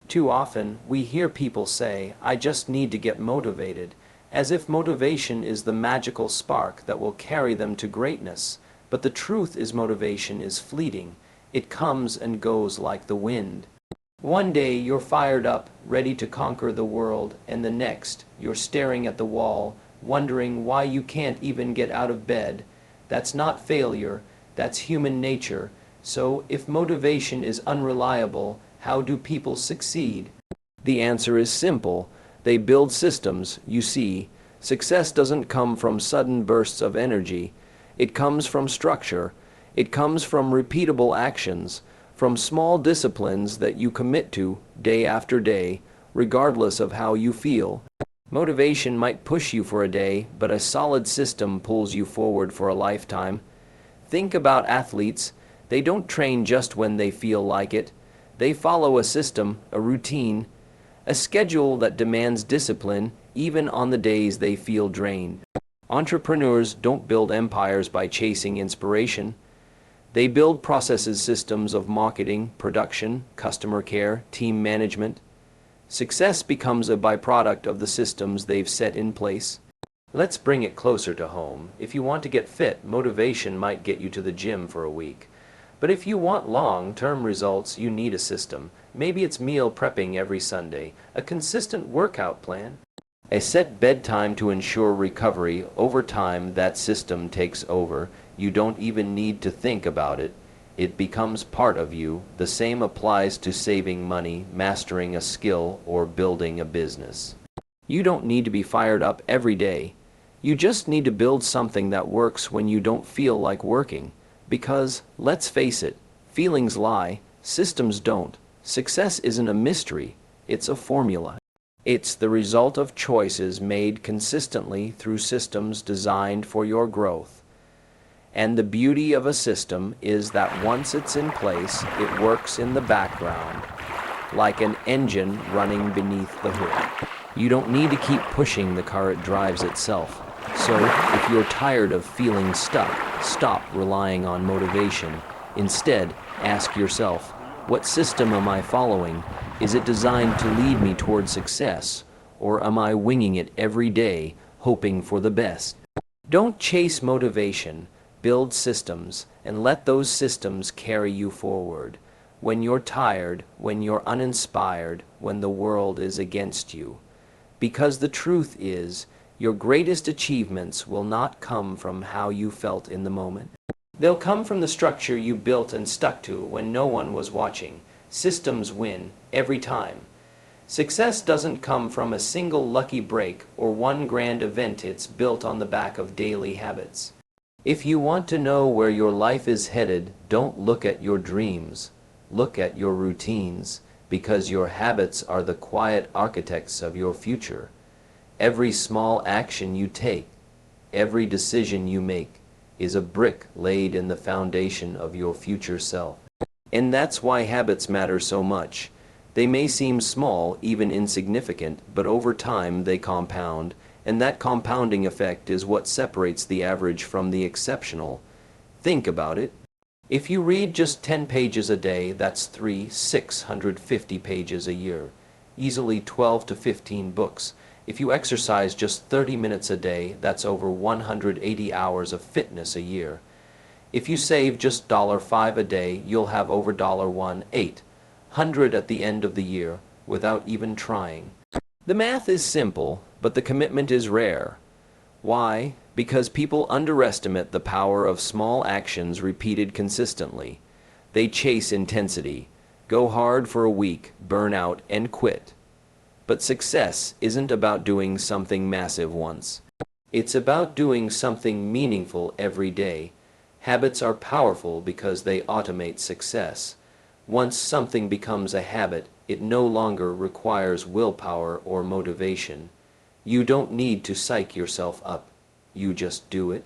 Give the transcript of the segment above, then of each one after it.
Too often, we hear people say, "I just need to get motivated," as if motivation is the magical spark that will carry them to greatness. But the truth is motivation is fleeting. It comes and goes like the wind. One day you're fired up, ready to conquer the world, and the next you're staring at the wall, wondering why you can't even get out of bed. That's not failure, that's human nature. So, if motivation is unreliable, how do people succeed? The answer is simple. They build systems, you see. Success doesn't come from sudden bursts of energy. It comes from structure. It comes from repeatable actions, from small disciplines that you commit to day after day, regardless of how you feel. Motivation might push you for a day, but a solid system pulls you forward for a lifetime. Think about athletes. They don't train just when they feel like it. They follow a system, a routine, a schedule that demands discipline even on the days they feel drained. Entrepreneurs don't build empires by chasing inspiration. They build processes, systems of marketing, production, customer care, team management. Success becomes a byproduct of the systems they've set in place. Let's bring it closer to home. If you want to get fit, motivation might get you to the gym for a week. But if you want long-term results, you need a system. Maybe it's meal prepping every Sunday, a consistent workout plan, a set bedtime to ensure recovery. Over time, that system takes over. You don't even need to think about it. It becomes part of you. The same applies to saving money, mastering a skill, or building a business. You don't need to be fired up every day. You just need to build something that works when you don't feel like working. Because, let's face it, feelings lie, systems don't. Success isn't a mystery, it's a formula. It's the result of choices made consistently through systems designed for your growth. And the beauty of a system is that once it's in place, it works in the background, like an engine running beneath the hood. You don't need to keep pushing the car, it drives itself. So, if you're tired of feeling stuck, stop relying on motivation. Instead, ask yourself, what system am I following? Is it designed to lead me toward success? Or am I winging it every day, hoping for the best? Don't chase motivation. Build systems, and let those systems carry you forward. When you're tired, when you're uninspired, when the world is against you. Because the truth is, your greatest achievements will not come from how you felt in the moment. They'll come from the structure you built and stuck to when no one was watching. Systems win, every time. Success doesn't come from a single lucky break or one grand event. It's built on the back of daily habits. If you want to know where your life is headed, don't look at your dreams. Look at your routines, because your habits are the quiet architects of your future. Every small action you take, every decision you make, is a brick laid in the foundation of your future self. And that's why habits matter so much. They may seem small, even insignificant, but over time they compound, and that compounding effect is what separates the average from the exceptional. Think about it. If you read just 10 pages a day, that's 650 pages a year. Easily 12 to 15 books. If you exercise just 30 minutes a day, that's over 180 hours of fitness a year. If you save just $5 a day, you'll have over $800 at the end of the year without even trying. The math is simple, but the commitment is rare. Why? Because people underestimate the power of small actions repeated consistently. They chase intensity, go hard for a week, burn out, and quit. But success isn't about doing something massive once. It's about doing something meaningful every day. Habits are powerful because they automate success. Once something becomes a habit, it no longer requires willpower or motivation. You don't need to psych yourself up. You just do it.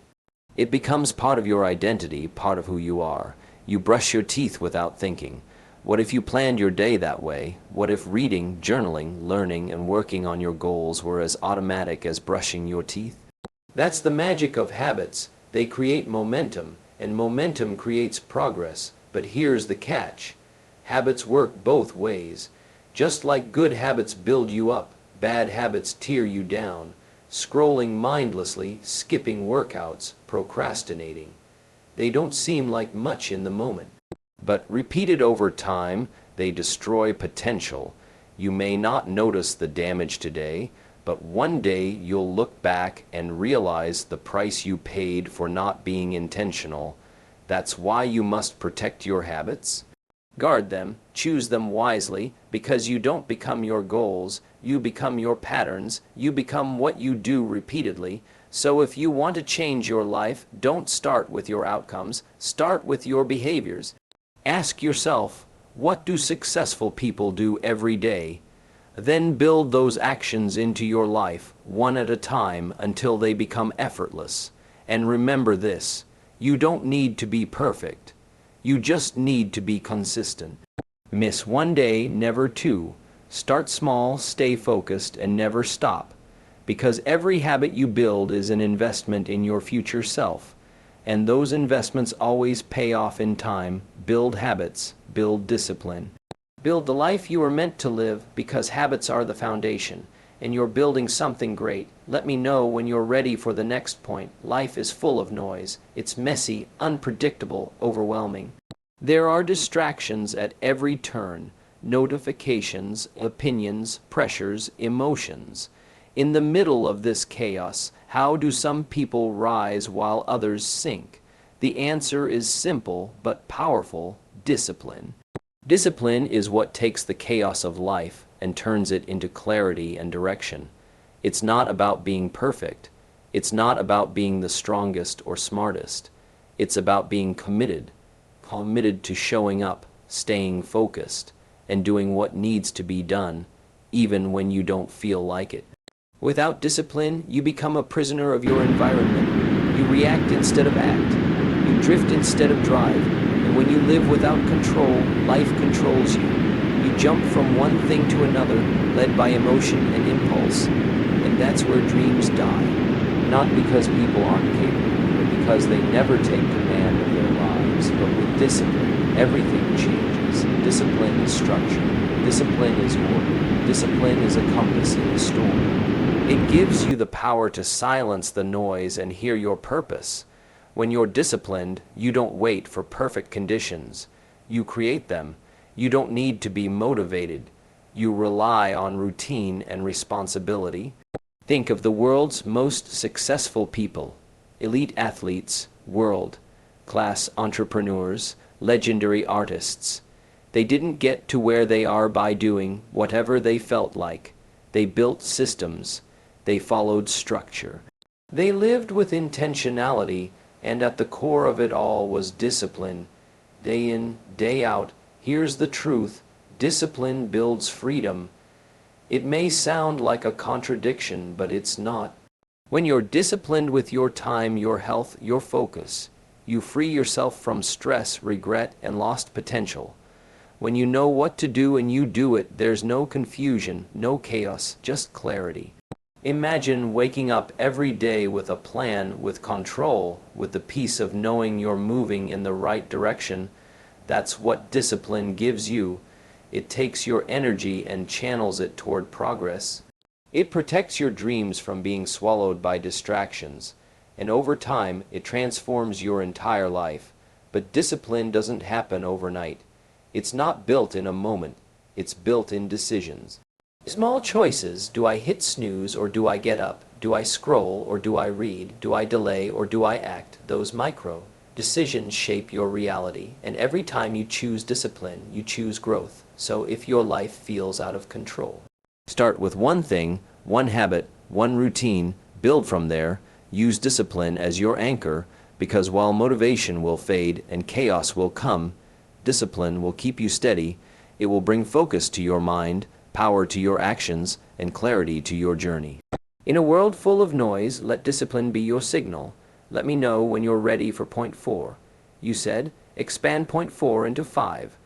It becomes part of your identity, part of who you are. You brush your teeth without thinking. What if you planned your day that way? What if reading, journaling, learning, and working on your goals were as automatic as brushing your teeth? That's the magic of habits. They create momentum, and momentum creates progress. But here's the catch. Habits work both ways. Just like good habits build you up, bad habits tear you down. Scrolling mindlessly, skipping workouts, procrastinating. They don't seem like much in the moment, but repeated over time, they destroy potential. You may not notice the damage today, but one day you'll look back and realize the price you paid for not being intentional. That's why you must protect your habits. Guard them, choose them wisely, because you don't become your goals, you become your patterns, you become what you do repeatedly. So if you want to change your life, don't start with your outcomes, start with your behaviors. Ask yourself, what do successful people do every day? Then build those actions into your life, one at a time, until they become effortless. And remember this, you don't need to be perfect. You just need to be consistent. Miss one day, never two. Start small, stay focused, and never stop. Because every habit you build is an investment in your future self. And those investments always pay off in time. Build habits, build discipline. Build the life you are meant to live, because habits are the foundation. And you're building something great. Let me know when you're ready for the next point. Life is full of noise. It's messy, unpredictable, overwhelming. There are distractions at every turn. Notifications, opinions, pressures, emotions. In the middle of this chaos, how do some people rise while others sink? The answer is simple but powerful: discipline. Discipline is what takes the chaos of life and turns it into clarity and direction. It's not about being perfect. It's not about being the strongest or smartest. It's about being committed to showing up, staying focused, and doing what needs to be done, even when you don't feel like it. Without discipline, you become a prisoner of your environment. You react instead of act. You drift instead of drive. And when you live without control, life controls you. You jump from one thing to another, led by emotion and impulse. And that's where dreams die. Not because people aren't capable, but because they never take command of their lives. But with discipline, everything changes. Discipline is structure. Discipline is order. Discipline is a compass in a storm. It gives you the power to silence the noise and hear your purpose. When you're disciplined, you don't wait for perfect conditions. You create them. You don't need to be motivated. You rely on routine and responsibility. Think of the world's most successful people: elite athletes, world-class entrepreneurs, legendary artists. They didn't get to where they are by doing whatever they felt like. They built systems. They followed structure. They lived with intentionality, and at the core of it all was discipline. Day in, day out, here's the truth: discipline builds freedom. It may sound like a contradiction, but it's not. When you're disciplined with your time, your health, your focus, you free yourself from stress, regret, and lost potential. When you know what to do and you do it, there's no confusion, no chaos, just clarity. Imagine waking up every day with a plan, with control, with the peace of knowing you're moving in the right direction. That's what discipline gives you. It takes your energy and channels it toward progress. It protects your dreams from being swallowed by distractions, and over time it transforms your entire life. But discipline doesn't happen overnight. It's not built in a moment. It's built in decisions. Small choices: do I hit snooze or do I get up? Do I scroll or do I read? Do I delay or do I act? Those micro decisions shape your reality, and every time you choose discipline, you choose growth. So if your life feels out of control, start with one thing, one habit, one routine, build from there. Use discipline as your anchor, because while motivation will fade and chaos will come, discipline will keep you steady. It will bring focus to your mind, power to your actions, and clarity to your journey. In a world full of noise, let discipline be your signal. Let me know when you're ready for point 4. You said, expand point 4 into 5.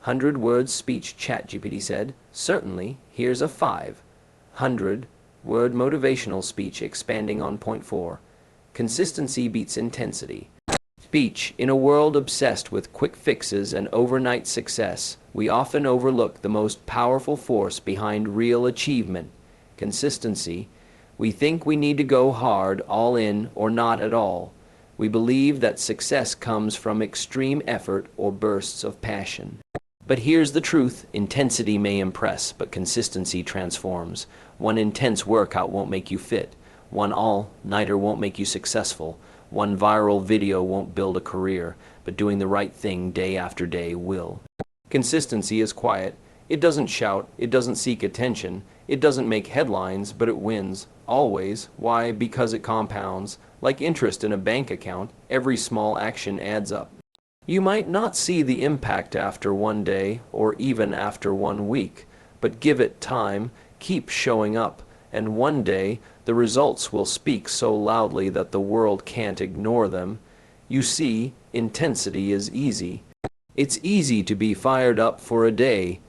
100 words speech, ChatGPT said. Certainly, here's a 500 word motivational speech expanding on point 4. Consistency beats intensity. Speech. In a world obsessed with quick fixes and overnight success, we often overlook the most powerful force behind real achievement: consistency. We think we need to go hard, all in, or not at all. We believe that success comes from extreme effort or bursts of passion. But here's the truth: intensity may impress, but consistency transforms. One intense workout won't make you fit. One all-nighter won't make you successful. One viral video won't build a career, but doing the right thing day after day will. Consistency is quiet. It doesn't shout. It doesn't seek attention. It doesn't make headlines, but it wins. Always. Why? Because it compounds. Like interest in a bank account, every small action adds up. You might not see the impact after one day, or even after 1 week, but give it time, keep showing up, and one day the results will speak so loudly that the world can't ignore them. You see, intensity is easy. It's easy to be fired up for a day,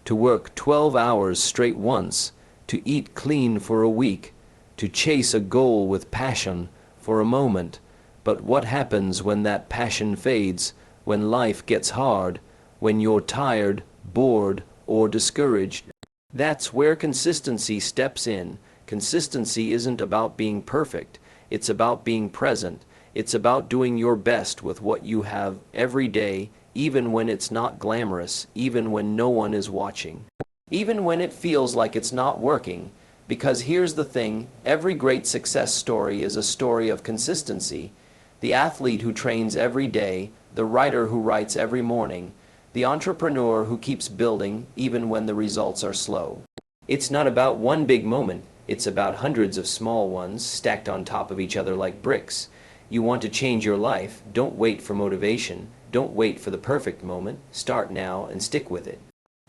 to work 12 hours straight once, to eat clean for a week, to chase a goal with passion for a moment. But what happens when that passion fades, when life gets hard, when you're tired, bored, or discouraged? That's where consistency steps in. Consistency isn't about being perfect. It's about being present. It's about doing your best with what you have every day, even when it's not glamorous, even when no one is watching, even when it feels like it's not working. Because here's the thing: every great success story is a story of consistency. The athlete who trains every day, the writer who writes every morning, the entrepreneur who keeps building even when the results are slow. It's not about one big moment. It's about hundreds of small ones stacked on top of each other like bricks. You want to change your life? Don't wait for motivation. Don't wait for the perfect moment. Start now and stick with it.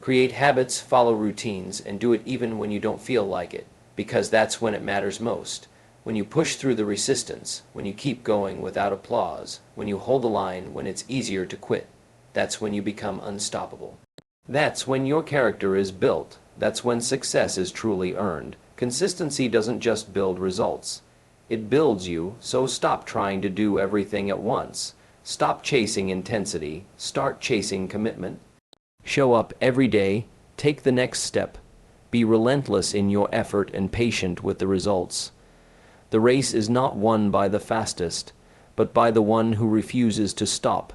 Create habits, follow routines, and do it even when you don't feel like it, because that's when it matters most. When you push through the resistance, when you keep going without applause, when you hold the line when it's easier to quit, that's when you become unstoppable. That's when your character is built. That's when success is truly earned. Consistency doesn't just build results. It builds you, so stop trying to do everything at once. Stop chasing intensity. Start chasing commitment. Show up every day. Take the next step. Be relentless in your effort and patient with the results. The race is not won by the fastest, but by the one who refuses to stop.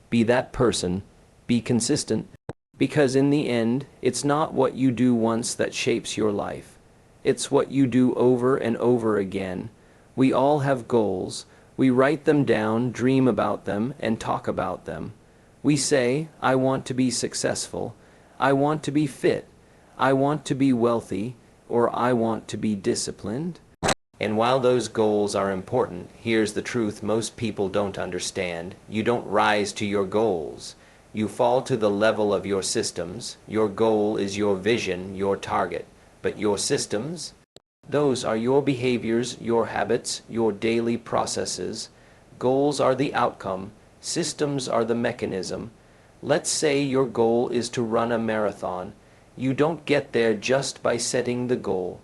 Be that person. Be consistent. Because in the end, it's not what you do once that shapes your life. It's what you do over and over again. We all have goals. We write them down, dream about them, and talk about them. We say, I want to be successful. I want to be fit. I want to be wealthy. Or I want to be disciplined. And while those goals are important, here's the truth most people don't understand. You don't rise to your goals. You fall to the level of your systems. Your goal is your vision, your target. But your systems? Those are your behaviors, your habits, your daily processes. Goals are the outcome. Systems are the mechanism. Let's say your goal is to run a marathon. You don't get there just by setting the goal.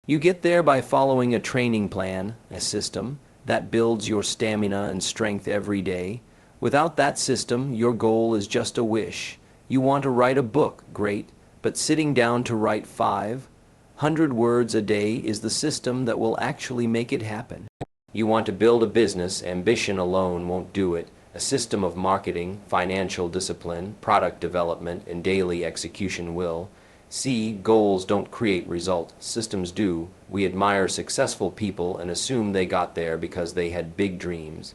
You get there by following a training plan, a system, that builds your stamina and strength every day. Without that system, your goal is just a wish. You want to write a book, great, but sitting down to write 500 words a day is the system that will actually make it happen. You want to build a business, ambition alone won't do it. A system of marketing, financial discipline, product development, and daily execution will. See, goals don't create results, systems do. We admire successful people and assume they got there because they had big dreams.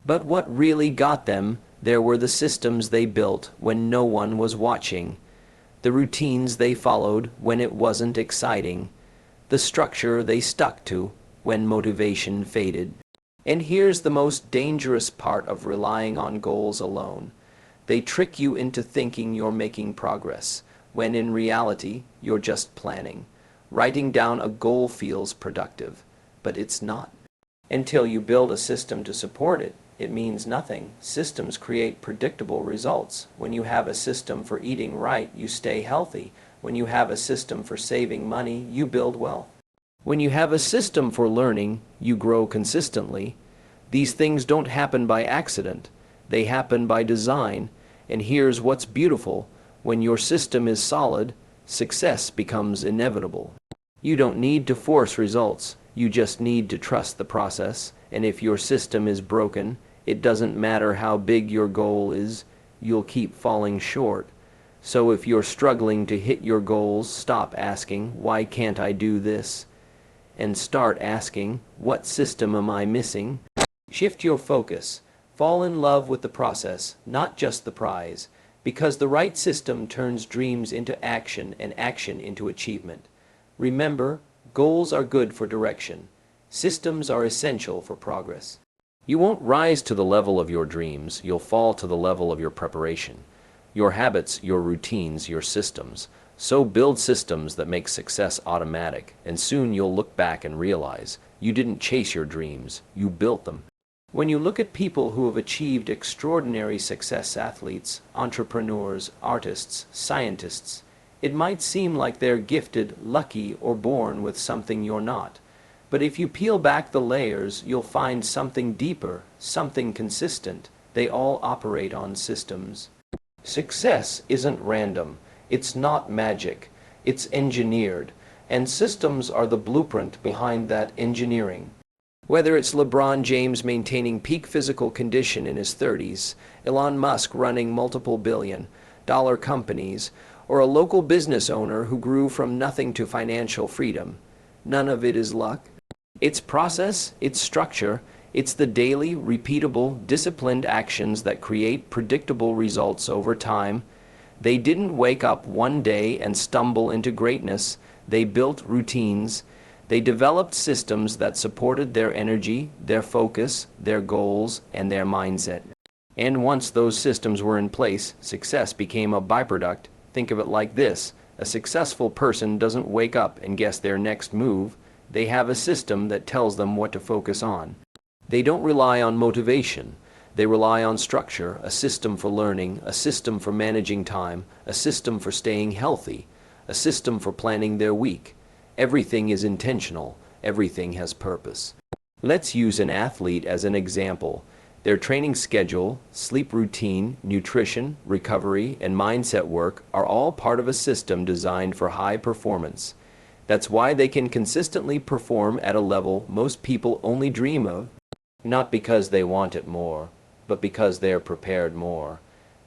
But what really got them there were the systems they built when no one was watching, the routines they followed when it wasn't exciting, the structure they stuck to when motivation faded. And here's the most dangerous part of relying on goals alone. They trick you into thinking you're making progress, when in reality, you're just planning. Writing down a goal feels productive, but it's not. Until you build a system to support it, it means nothing. Systems create predictable results. When you have a system for eating right, you stay healthy. When you have a system for saving money, you build wealth. When you have a system for learning, you grow consistently. These things don't happen by accident. They happen by design. And here's what's beautiful. When your system is solid, success becomes inevitable. You don't need to force results. You just need to trust the process. And if your system is broken, it doesn't matter how big your goal is, you'll keep falling short. So if you're struggling to hit your goals, stop asking, why can't I do this? And start asking, what system am I missing? Shift your focus. Fall in love with the process, not just the prize, because the right system turns dreams into action and action into achievement. Remember, goals are good for direction. Systems are essential for progress. You won't rise to the level of your dreams, you'll fall to the level of your preparation. Your habits, your routines, your systems. So build systems that make success automatic, and soon you'll look back and realize you didn't chase your dreams, you built them. When you look at people who have achieved extraordinary success, athletes, entrepreneurs, artists, scientists, it might seem like they're gifted, lucky, or born with something you're not. But if you peel back the layers, you'll find something deeper, something consistent. They all operate on systems. Success isn't random. It's not magic. It's engineered. And systems are the blueprint behind that engineering. Whether it's LeBron James maintaining peak physical condition in his 30s, Elon Musk running multiple billion-dollar companies, or a local business owner who grew from nothing to financial freedom, none of it is luck. It's process, it's structure, it's the daily, repeatable, disciplined actions that create predictable results over time. They didn't wake up one day and stumble into greatness. They built routines. They developed systems that supported their energy, their focus, their goals, and their mindset. And once those systems were in place, success became a byproduct. Think of it like this. A successful person doesn't wake up and guess their next move. They have a system that tells them what to focus on. They don't rely on motivation. They rely on structure, a system for learning, a system for managing time, a system for staying healthy, a system for planning their week. Everything is intentional. Everything has purpose. Let's use an athlete as an example. Their training schedule, sleep routine, nutrition, recovery, and mindset work are all part of a system designed for high performance. That's why they can consistently perform at a level most people only dream of, not because they want it more, but because they're prepared more.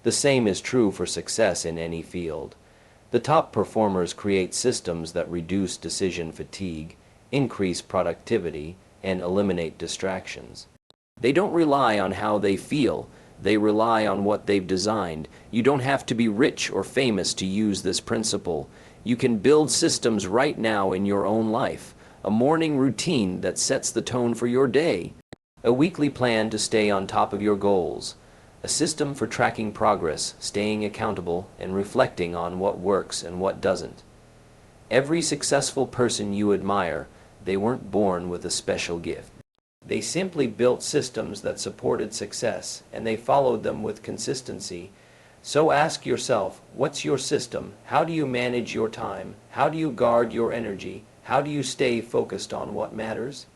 The same is true for success in any field. The top performers create systems that reduce decision fatigue, increase productivity, and eliminate distractions. They don't rely on how they feel. They rely on what they've designed. You don't have to be rich or famous to use this principle. You can build systems right now in your own life. A morning routine that sets the tone for your day. A weekly plan to stay on top of your goals. A system for tracking progress, staying accountable, and reflecting on what works and what doesn't. Every successful person you admire, they weren't born with a special gift. They simply built systems that supported success, and they followed them with consistency. So ask yourself, what's your system? How do you manage your time? How do you guard your energy? How do you stay focused on what matters?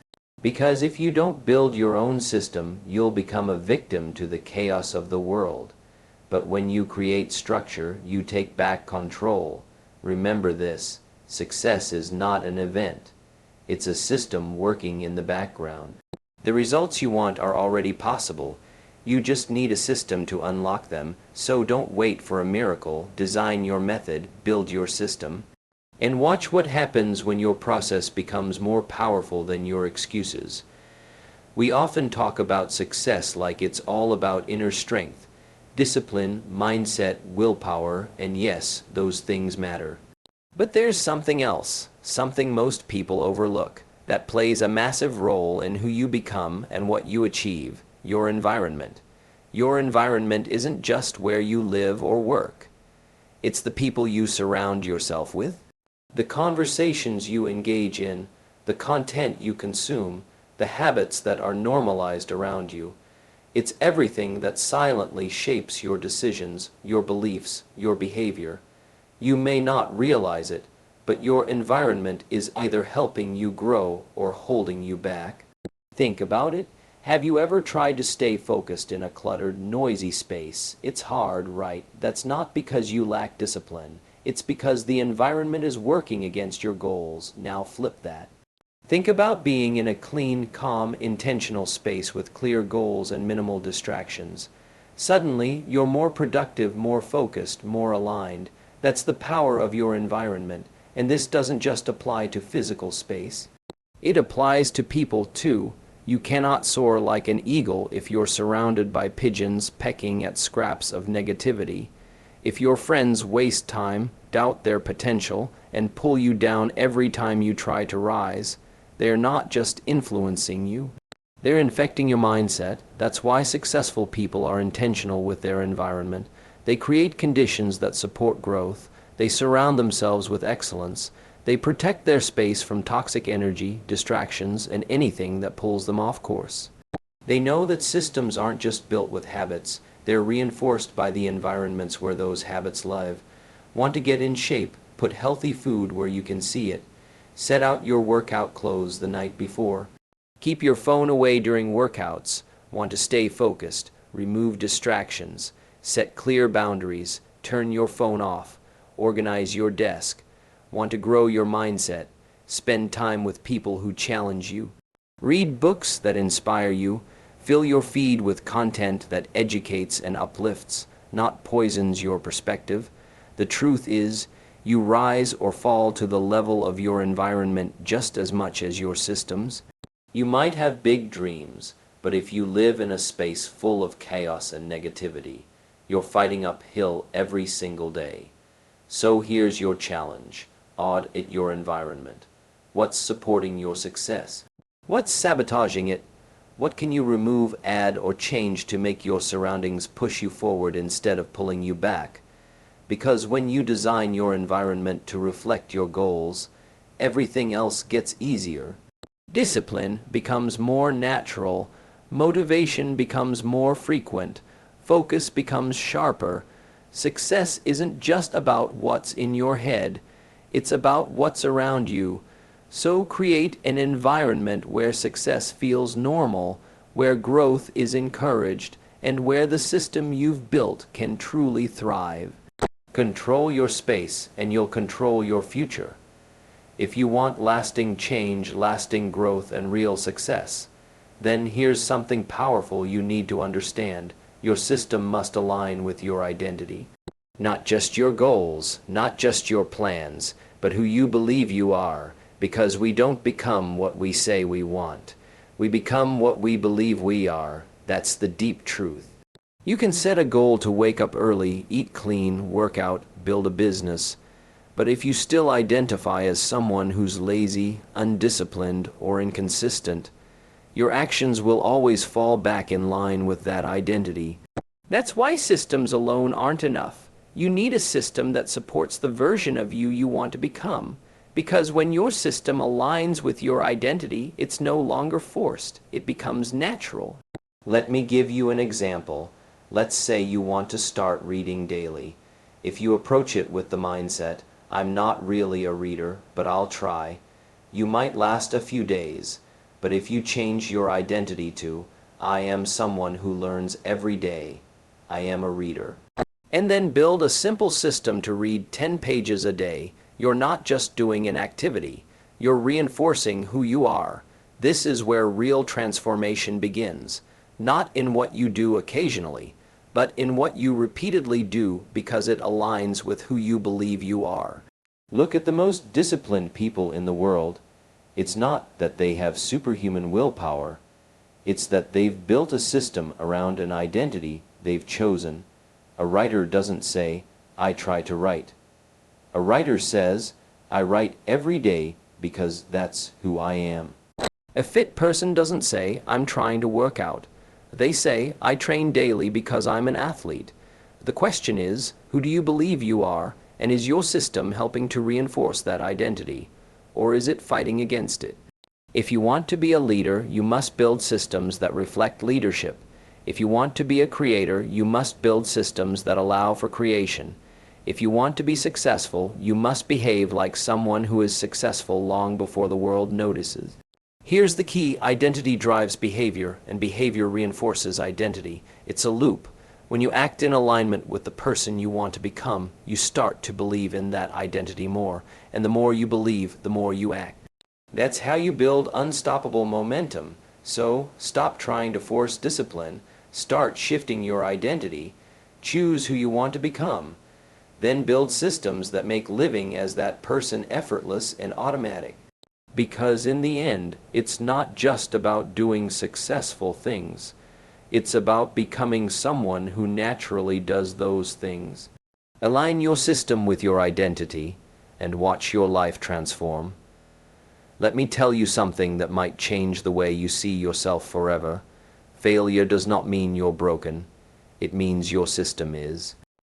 Because if you don't build your own system, you'll become a victim to the chaos of the world. But when you create structure, you take back control. Remember this, success is not an event. It's a system working in the background. The results you want are already possible. You just need a system to unlock them, so don't wait for a miracle. Design your method, build your system, and watch what happens when your process becomes more powerful than your excuses. We often talk about success like it's all about inner strength, discipline, mindset, willpower, and yes, those things matter. But there's something else, something most people overlook, that plays a massive role in who you become and what you achieve, your environment. Your environment isn't just where you live or work. It's the people you surround yourself with, the conversations you engage in, the content you consume, the habits that are normalized around you. It's everything that silently shapes your decisions, your beliefs, your behavior. You may not realize it, but your environment is either helping you grow or holding you back. Think about it. Have you ever tried to stay focused in a cluttered, noisy space? It's hard, right? That's not because you lack discipline. It's because the environment is working against your goals. Now flip that. Think about being in a clean, calm, intentional space with clear goals and minimal distractions. Suddenly, you're more productive, more focused, more aligned. That's the power of your environment, and this doesn't just apply to physical space. It applies to people too. You cannot soar like an eagle if you're surrounded by pigeons pecking at scraps of negativity. If your friends waste time, doubt their potential, and pull you down every time you try to rise, they're not just influencing you, they're infecting your mindset. That's why successful people are intentional with their environment. They create conditions that support growth. They surround themselves with excellence. They protect their space from toxic energy, distractions, and anything that pulls them off course. They know that systems aren't just built with habits, they're reinforced by the environments where those habits live. Want to get in shape? Put healthy food where you can see it. Set out your workout clothes the night before. Keep your phone away during workouts. Want to stay focused? Remove distractions. Set clear boundaries. Turn your phone off. Organize your desk. Want to grow your mindset? Spend time with people who challenge you. Read books that inspire you. Fill your feed with content that educates and uplifts, not poisons your perspective. The truth is, you rise or fall to the level of your environment just as much as your systems. You might have big dreams, but if you live in a space full of chaos and negativity, you're fighting uphill every single day. So here's your challenge. Audit your environment. What's supporting your success? What's sabotaging it? What can you remove, add, or change to make your surroundings push you forward instead of pulling you back? Because when you design your environment to reflect your goals, everything else gets easier. Discipline becomes more natural, motivation becomes more frequent, focus becomes sharper. Success isn't just about what's in your head, it's about what's around you. So create an environment where success feels normal, where growth is encouraged, and where the system you've built can truly thrive. Control your space, and you'll control your future. If you want lasting change, lasting growth, and real success, then here's something powerful you need to understand. Your system must align with your identity. Not just your goals, not just your plans, but who you believe you are, because we don't become what we say we want. We become what we believe we are. That's the deep truth. You can set a goal to wake up early, eat clean, work out, build a business, but if you still identify as someone who's lazy, undisciplined, or inconsistent, your actions will always fall back in line with that identity. That's why systems alone aren't enough. You need a system that supports the version of you you want to become. Because when your system aligns with your identity, it's no longer forced. It becomes natural. Let me give you an example. Let's say you want to start reading daily. If you approach it with the mindset, I'm not really a reader, but I'll try, you might last a few days. But if you change your identity to, I am someone who learns every day, I am a reader, and then build a simple system to read 10 pages a day, you're not just doing an activity, you're reinforcing who you are. This is where real transformation begins, not in what you do occasionally, but in what you repeatedly do because it aligns with who you believe you are. Look at the most disciplined people in the world. It's not that they have superhuman willpower, it's that they've built a system around an identity they've chosen. A writer doesn't say, I try to write. A writer says, I write every day because that's who I am. A fit person doesn't say, I'm trying to work out. They say, I train daily because I'm an athlete. The question is, who do you believe you are, and is your system helping to reinforce that identity, or is it fighting against it? If you want to be a leader, you must build systems that reflect leadership. If you want to be a creator, you must build systems that allow for creation. If you want to be successful, you must behave like someone who is successful long before the world notices. Here's the key: identity drives behavior, and behavior reinforces identity. It's a loop. When you act in alignment with the person you want to become, you start to believe in that identity more, and the more you believe, the more you act. That's how you build unstoppable momentum. So, stop trying to force discipline, start shifting your identity, choose who you want to become, then build systems that make living as that person effortless and automatic. Because in the end, it's not just about doing successful things. It's about becoming someone who naturally does those things. Align your system with your identity and watch your life transform. Let me tell you something that might change the way you see yourself forever. Failure does not mean you're broken. It means your system is.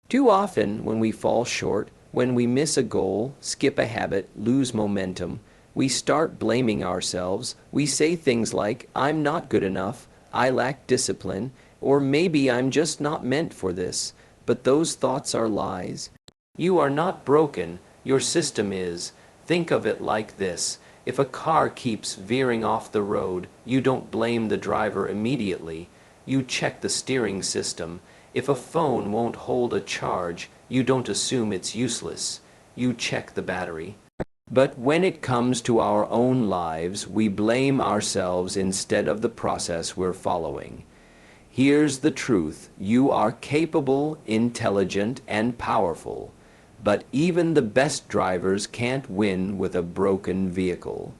Too often, when we fall short, when we miss a goal, skip a habit, lose momentum, we start blaming ourselves. We say things like, "I'm not good enough," "I lack discipline," or "maybe I'm just not meant for this." But those thoughts are lies. You are not broken. Your system is. Think of it like this. If a car keeps veering off the road, you don't blame the driver immediately. You check the steering system. If a phone won't hold a charge, you don't assume it's useless. You check the battery. But when it comes to our own lives, we blame ourselves instead of the process we're following. Here's the truth: you are capable, intelligent, and powerful. But even the best drivers can't win with a broken vehicle.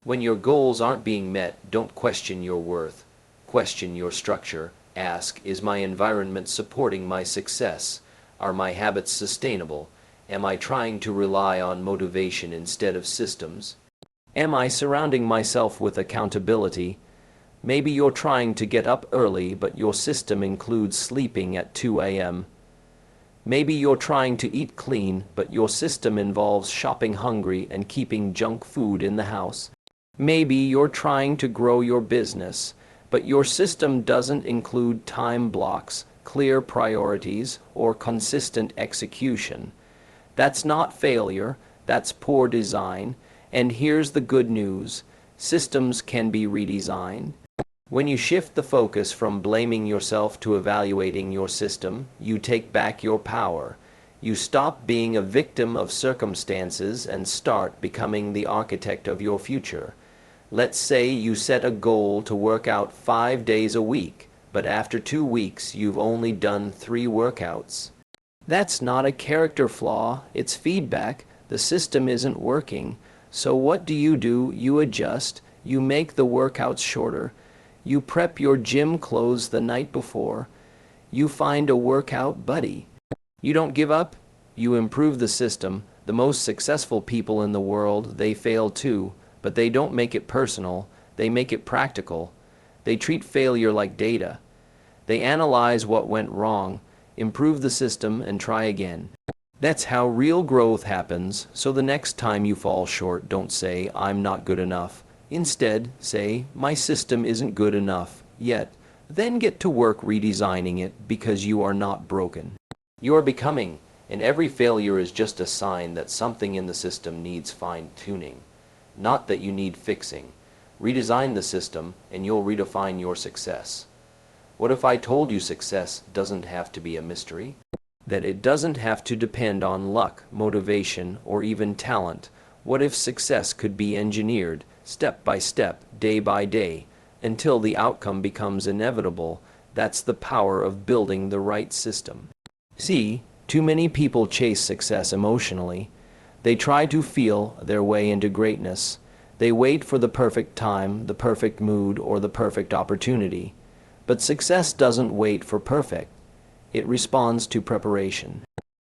When your goals aren't being met, don't question your worth. Question your structure. Ask, is my environment supporting my success? Are my habits sustainable? Am I trying to rely on motivation instead of systems? Am I surrounding myself with accountability? Maybe you're trying to get up early, but your system includes sleeping at 2 a.m. Maybe you're trying to eat clean, but your system involves shopping hungry and keeping junk food in the house. Maybe you're trying to grow your business, but your system doesn't include time blocks, clear priorities, or consistent execution. That's not failure, that's poor design. And here's the good news: systems can be redesigned. When you shift the focus from blaming yourself to evaluating your system, you take back your power. You stop being a victim of circumstances and start becoming the architect of your future. Let's say you set a goal to work out 5 days a week, but after 2 weeks you've only done 3 workouts. That's not a character flaw, it's feedback. The system isn't working. So what do? You adjust. You make the workouts shorter. You prep your gym clothes the night before. You find a workout buddy. You don't give up. You improve the system. The most successful people in the world, they fail too, but they don't make it personal. They make it practical. They treat failure like data. They analyze what went wrong, improve the system, and try again. That's how real growth happens. So the next time you fall short, don't say, "I'm not good enough." Instead, say, "My system isn't good enough yet." Then get to work redesigning it, because you are not broken. You are becoming, and every failure is just a sign that something in the system needs fine-tuning, not that you need fixing. Redesign the system, and you'll redefine your success. What if I told you success doesn't have to be a mystery? That it doesn't have to depend on luck, motivation, or even talent? What if success could be engineered, step by step, day by day, until the outcome becomes inevitable? That's the power of building the right system. See, too many people chase success emotionally. They try to feel their way into greatness. They wait for the perfect time, the perfect mood, or the perfect opportunity. But success doesn't wait for perfect. It responds to preparation.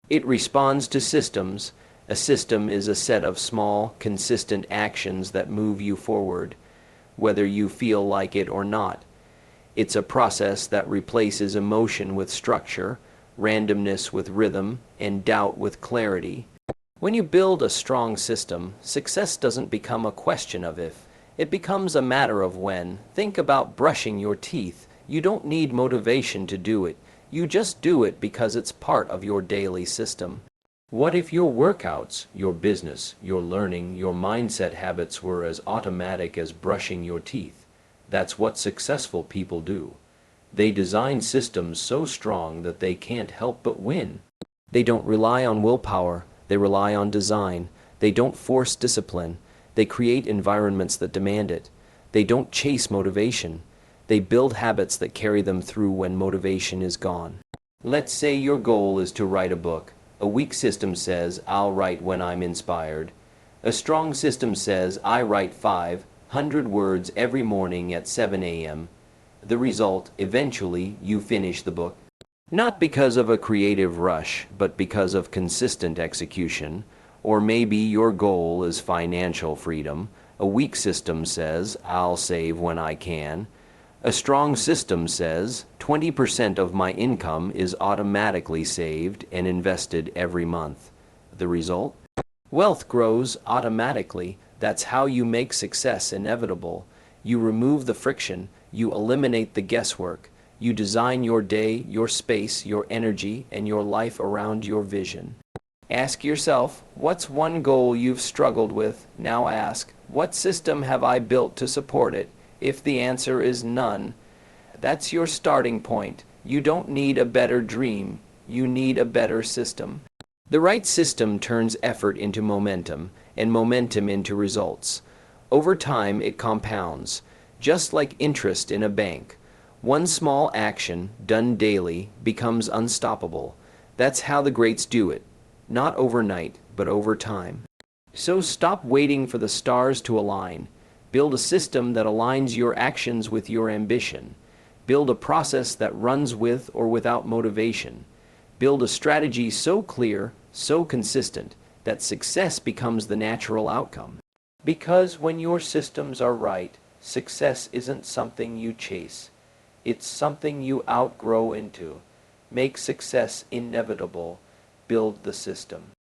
It responds to systems. A system is a set of small, consistent actions that move you forward, whether you feel like it or not. It's a process that replaces emotion with structure, randomness with rhythm, and doubt with clarity. When you build a strong system, success doesn't become a question of if. It becomes a matter of when. Think about brushing your teeth. You don't need motivation to do it. You just do it because it's part of your daily system. What if your workouts, your business, your learning, your mindset habits were as automatic as brushing your teeth? That's what successful people do. They design systems so strong that they can't help but win. They don't rely on willpower, they rely on design. They don't force discipline, they create environments that demand it. They don't chase motivation, they build habits that carry them through when motivation is gone. Let's say your goal is to write a book. A weak system says, I'll write when I'm inspired. A strong system says, I write 500 words every morning at 7 a.m. The result, eventually, you finish the book. Not because of a creative rush, but because of consistent execution. Or maybe your goal is financial freedom. A weak system says, I'll save when I can. A strong system says, 20% of my income is automatically saved and invested every month. The result? Wealth grows automatically. That's how you make success inevitable. You remove the friction, you eliminate the guesswork, you design your day, your space, your energy, and your life around your vision. Ask yourself, what's one goal you've struggled with? Now ask, what system have I built to support it? If the answer is none, that's your starting point. You don't need a better dream, you need a better system. The right system turns effort into momentum, and momentum into results. Over time, it compounds, just like interest in a bank. One small action, done daily, becomes unstoppable. That's how the greats do it. Not overnight, but over time. So stop waiting for the stars to align. Build a system that aligns your actions with your ambition. Build a process that runs with or without motivation. Build a strategy so clear, so consistent, that success becomes the natural outcome. Because when your systems are right, success isn't something you chase. It's something you outgrow into. Make success inevitable. Build the system.